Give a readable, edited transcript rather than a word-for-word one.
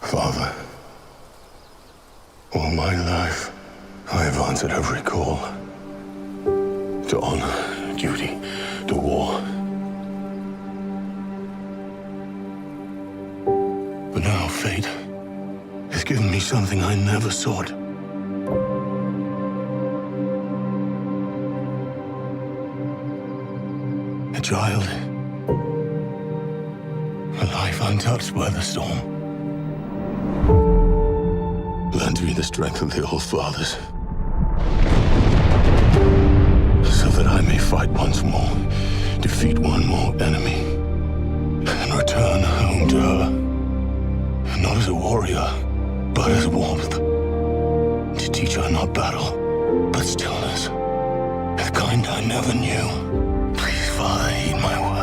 Father, all my life, I have answered every call. To honor, duty, to war. But now fate has given me something I never sought. A child. A life untouched by the storm. Lend me the strength of the old fathers, so that I may fight once more, defeat one more enemy, and return home to her. Not as a warrior, but as warmth. To teach her not battle, but stillness. The kind I never knew. Please, Father, heed my word.